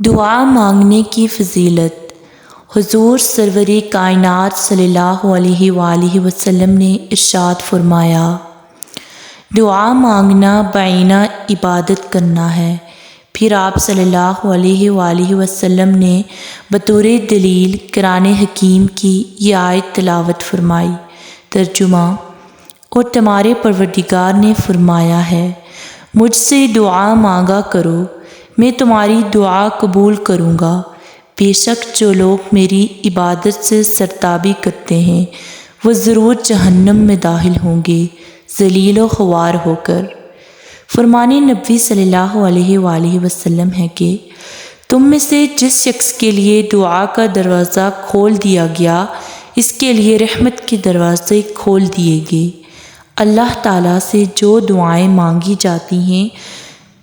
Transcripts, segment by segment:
دعا مانگنے کی فضیلت۔ حضور سرور کائنات صلی اللہ علیہ وآلہ وسلم نے ارشاد فرمایا، دعا مانگنا بعینہ عبادت کرنا ہے۔ پھر آپ صلی اللہ علیہ وآلہ وسلم نے بطور دلیل قرآن حکیم کی یہ آیت تلاوت فرمائی۔ ترجمہ: اور تمہارے پروردگار نے فرمایا ہے، مجھ سے دعا مانگا کرو، میں تمہاری دعا قبول کروں گا۔ بے شک جو لوگ میری عبادت سے سرتابی کرتے ہیں وہ ضرور جہنم میں داخل ہوں گے، ذلیل و خوار ہو کر۔ فرمان نبی صلی اللہ علیہ وآلہ وسلم ہے کہ تم میں سے جس شخص کے لیے دعا کا دروازہ کھول دیا گیا، اس کے لیے رحمت کے دروازے کھول دیے گئے۔ اللہ تعالیٰ سے جو دعائیں مانگی جاتی ہیں،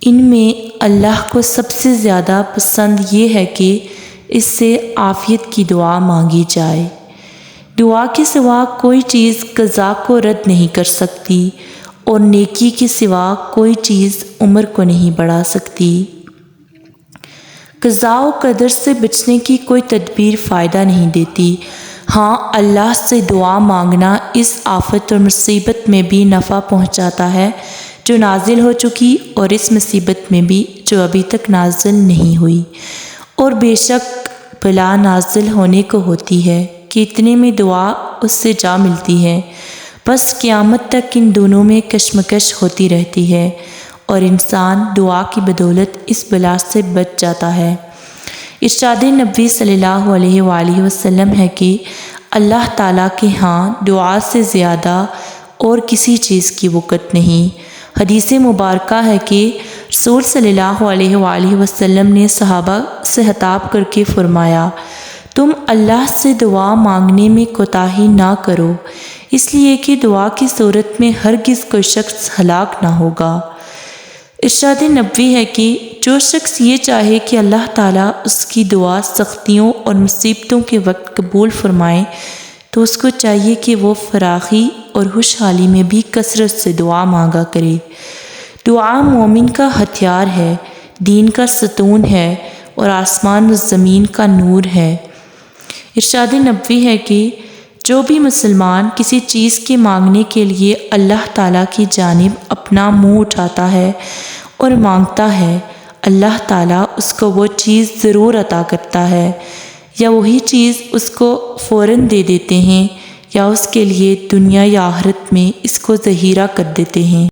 ان میں اللہ کو سب سے زیادہ پسند یہ ہے کہ اس سے عافیت کی دعا مانگی جائے۔ دعا کے سوا کوئی چیز قضا کو رد نہیں کر سکتی، اور نیکی کے سوا کوئی چیز عمر کو نہیں بڑھا سکتی۔ قضاء و قدر سے بچنے کی کوئی تدبیر فائدہ نہیں دیتی۔ ہاں، اللہ سے دعا مانگنا اس آفت اور مصیبت میں بھی نفع پہنچاتا ہے جو نازل ہو چکی، اور اس مصیبت میں بھی جو ابھی تک نازل نہیں ہوئی۔ اور بے شک بلا نازل ہونے کو ہوتی ہے کہ اتنے میں دعا اس سے جا ملتی ہے، بس قیامت تک ان دونوں میں کشمکش ہوتی رہتی ہے، اور انسان دعا کی بدولت اس بلا سے بچ جاتا ہے۔ ارشاد نبی صلی اللہ علیہ وآلہ وسلم ہے کہ اللہ تعالیٰ کے ہاں دعا سے زیادہ اور کسی چیز کی وقت نہیں۔ حدیث مبارکہ ہے کہ رسول صلی اللہ علیہ وآلہ وسلم نے صحابہ سے خطاب کر کے فرمایا، تم اللہ سے دعا مانگنے میں کوتاہی نہ کرو، اس لیے کہ دعا کی صورت میں ہرگز کوئی شخص ہلاک نہ ہوگا۔ ارشاد نبوی ہے کہ جو شخص یہ چاہے کہ اللہ تعالیٰ اس کی دعا سختیوں اور مصیبتوں کے وقت قبول فرمائے، تو اس کو چاہیے کہ وہ فراخی اور خوشحالی میں بھی کثرت سے دعا مانگا کرے۔ دعا مومن کا ہتھیار ہے، دین کا ستون ہے، اور آسمان و زمین کا نور ہے۔ ارشاد نبوی ہے کہ جو بھی مسلمان کسی چیز کے مانگنے کے لیے اللہ تعالیٰ کی جانب اپنا منہ اٹھاتا ہے اور مانگتا ہے، اللہ تعالیٰ اس کو وہ چیز ضرور عطا کرتا ہے، یا وہی چیز اس کو فوراً دے دیتے ہیں، یا اس کے لیے دنیا یا آخرت میں اس کو ذخیرہ کر دیتے ہیں۔